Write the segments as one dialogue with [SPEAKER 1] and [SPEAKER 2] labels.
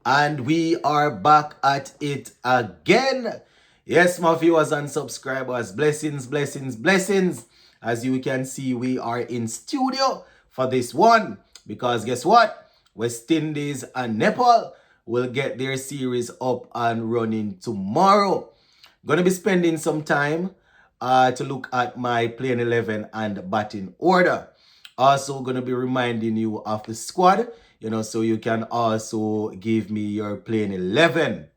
[SPEAKER 1] And we are back at it again. Yes, my viewers and subscribers, blessings, blessings, blessings. As you can see, we are in studio for this one because guess what? West Indies and Nepal will get their series up and running tomorrow. Gonna be spending some time to look at my playing 11 and batting order. Also gonna be reminding you of the squad, so you can also give me your playing 11.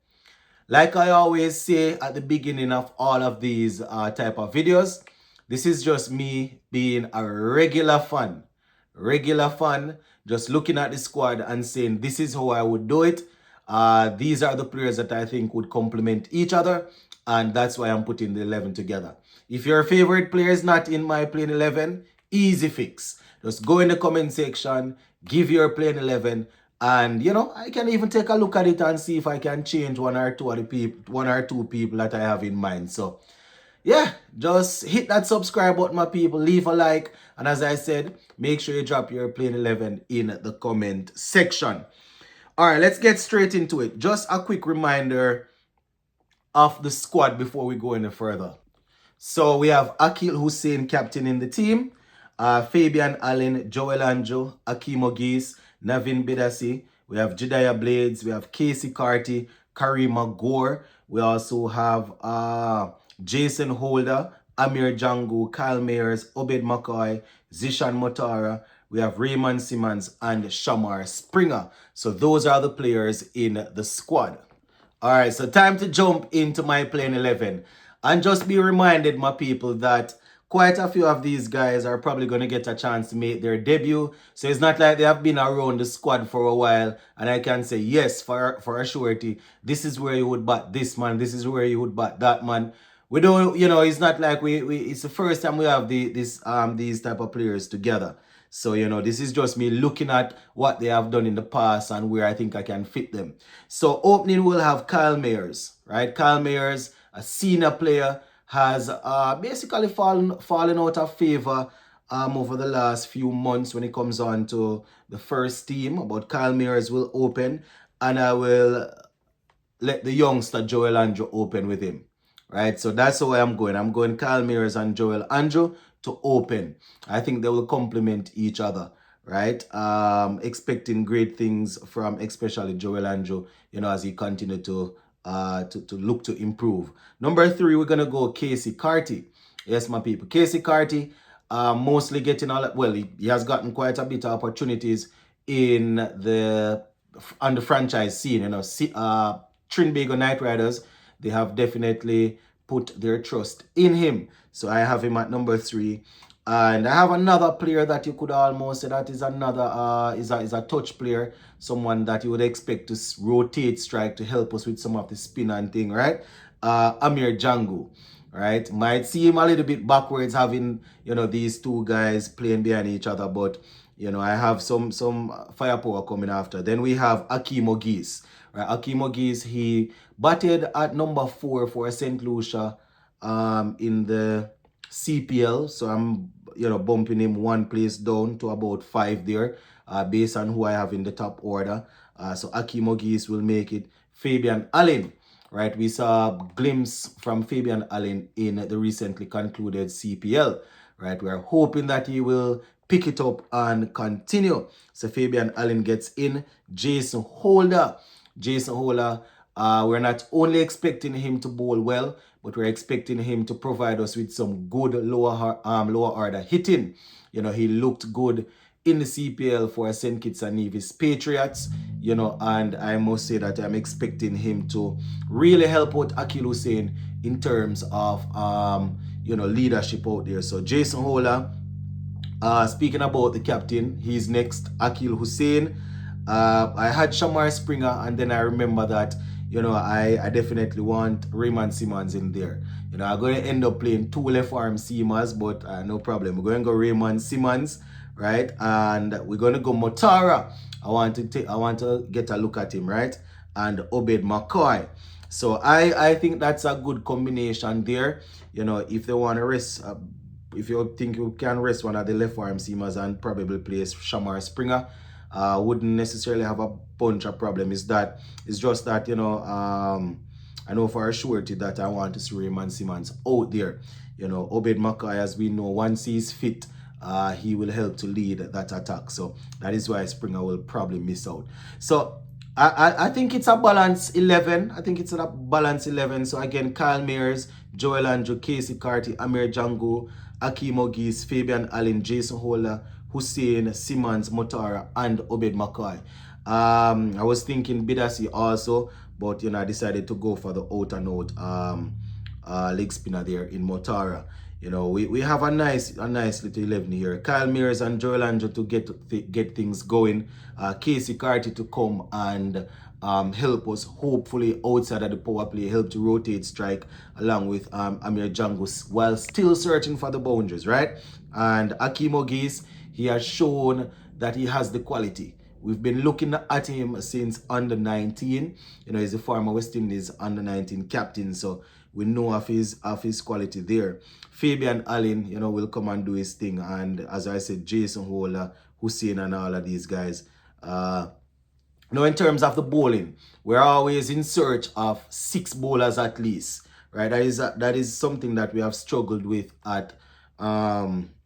[SPEAKER 1] Like I always say at the beginning of all of these type of videos, this is just me being a regular fan. Regular fan, just looking at the squad and saying, this is how I would do it. These are the players that I think would complement each other. And that's why I'm putting the 11 together. If your favorite player is not in my playing 11, easy fix. Just go in the comment section, give your playing 11, and I can even take a look at it and see if I can change one or two people that I have in mind. So yeah, just hit that subscribe button, my people. Leave a like, and as I said, make sure you drop your playing 11 in the comment section. All right, let's get straight into it. Just a quick reminder of the squad before we go any further. So we have Akil Hussein captain in the team, Fabian Allen, Joel Anjo, Akeem Ogis, Navin Bidasi. We have Jedediah Blades. We have Casey Carty, Karima Gore. We also have Jason Holder, Amir Jangu, Kyle Mayers, Obed McCoy, Zishan Motara. We have Raymond Simmons and Shamar Springer. So those are the players in the squad. All right, so time to jump into my playing 11. And just be reminded, my people, that quite a few of these guys are probably going to get a chance to make their debut. So it's not like they have been around the squad for a while. And I can say, yes, for a surety, this is where you would bat this man. This is where you would bat that man. We don't, it's not like it's the first time we have these type of players together. So, this is just me looking at what they have done in the past and where I think I can fit them. So, opening we'll have Kyle Mayers, right? Kyle Mayers, a senior player, has basically fallen out of favor over the last few months when it comes on to the first team. But Kyle Mayers will open, and I will let the youngster Joel Anjo open with him. Right, so that's how I'm going. I'm going Kyle Mayers and Joel Anjo to open. I think they will complement each other, right? Expecting great things from especially Joel Anjo, as he continue to look to improve. Number 3, we're gonna go Casey Carty. Yes, my people. Casey Carty, mostly getting he has gotten quite a bit of opportunities on the franchise scene. Trinbago Knight Riders, they have definitely put their trust in him. So I have him at number 3. And I have another player that you could almost say that is another is a touch player, someone that you would expect to rotate strike to help us with some of the spin and thing, right? Amir Jangu, right? Might seem a little bit backwards having, these two guys playing behind each other, but I have some firepower coming after. Then we have Akeem Ogis. Right, Akeem Ogis, he batted at number 4 for St. Lucia in the CPL. So I'm, bumping him one place down to about 5 there based on who I have in the top order. So Akeem Ogis will make it. Fabian Allen, right? We saw a glimpse from Fabian Allen in the recently concluded CPL, right? We're hoping that he will pick it up and continue. So Fabian Allen gets in. Jason Holder, we're not only expecting him to bowl well, but we're expecting him to provide us with some good lower order hitting. He looked good in the CPL for St. Kitts and Nevis Patriots, and I must say that I'm expecting him to really help out Akil Hussein in terms of, leadership out there. So Jason Holder, speaking about the captain, he's next, Akil Hussein. I had Shamar Springer, and then I remember that, I definitely want Raymond Simmons in there. I'm going to end up playing 2 left arm seamers, but no problem. We're going to go Raymond Simmons, right? And we're going to go Motara. I want to get a look at him, right? And Obed McCoy. So I think that's a good combination there. If they want to rest, if you think you can rest one of the left arm seamers and probably play Shamar Springer, wouldn't necessarily have a bunch of problem. It's just that, you know, I know for a surety that I want to see Raymond Simmons out there. You know, Obed Mackay, as we know, once he's fit, he will help to lead that attack. So that is why Springer will probably miss out. So I think it's a balance 11. I think it's a balance 11. So again, Kyle Mears, Joel Andrew, Casey Carty, Amir Django, Akeem Ogis, Fabian Allen, Jason Holder, Hussein, Simmons, Motara, and Obed Mackay. I was thinking Bidasi also, but you know, I decided to go for the out and out leg spinner there in Motara. You know, we have a nice little 11 here. Kyle Mears and Joel Andrew to get things going. Casey Carty to come and help us, hopefully outside of the power play, help to rotate strike along with Amir Django while still searching for the boundaries, right? And Akeem Ogis, he has shown that he has the quality. We've been looking at him since under 19. You know, he's a former West Indies under 19 captain, so we know of his quality there. Fabian Allen, you know, will come and do his thing. And as I said, Jason Holder, Hussein, and all of these guys. Now, in terms of the bowling, we're always in search of 6 bowlers at least, right? That is something that we have struggled with at,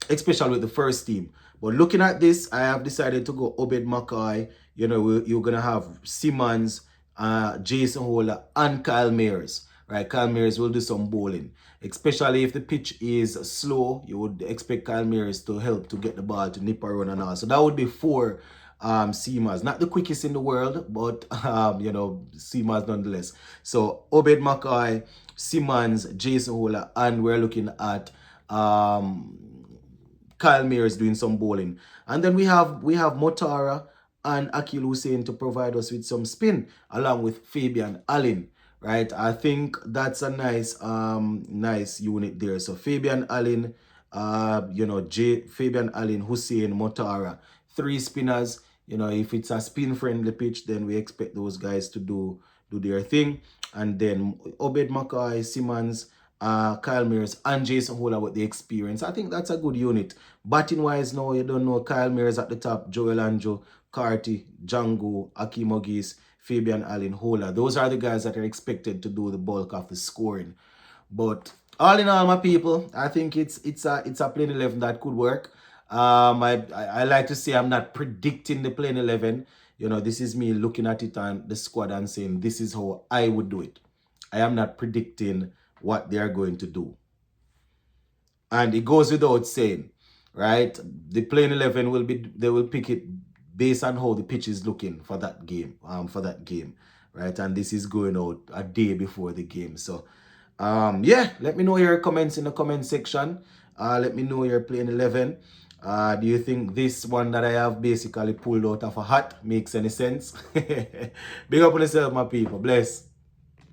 [SPEAKER 1] especially with the first team. But looking at this, I have decided to go Obed Mackay. You know, you're gonna have Simmons, Jason Holder, and Kyle Mears. Right, Kyle Mears will do some bowling, especially if the pitch is slow. You would expect Kyle Mears to help to get the ball to nip around and all. So that would be 4 seamers, not the quickest in the world, but you know, seamers nonetheless. So Obed Mackay, Simmons, Jason Holder, and we're looking at Kyle Mears doing some bowling. And then we have Motara and Akil Hussein to provide us with some spin, along with Fabian Allen. Right, I think that's a nice unit there. So Fabian Allen, you know, Fabian Allen, Hussein, Motara, 3 spinners. You know, if it's a spin friendly pitch, then we expect those guys to do their thing. And then Obed Mackay, Simmons, Kyle Mears, and Jason Holder with the experience. I think that's a good unit. Batting wise, no, you don't know. Kyle Mears at the top, Joel Andrew, Carty, Django, Akeem Ogis, Fabian Allen, Holder. Those are the guys that are expected to do the bulk of the scoring. But all in all, my people, I think it's a plain 11 that could work. I like to say I'm not predicting the plain 11. You know, this is me looking at it and the squad and saying this is how I would do it. I am not predicting what they are going to do. And it goes without saying, right? The plain 11 they will pick it based on how the pitch is looking for that game, right? And this is going out a day before the game. So, yeah, let me know your comments in the comment section. Let me know your playing 11. Do you think this one that I have basically pulled out of a hat makes any sense? Big up on yourself, my people. Bless.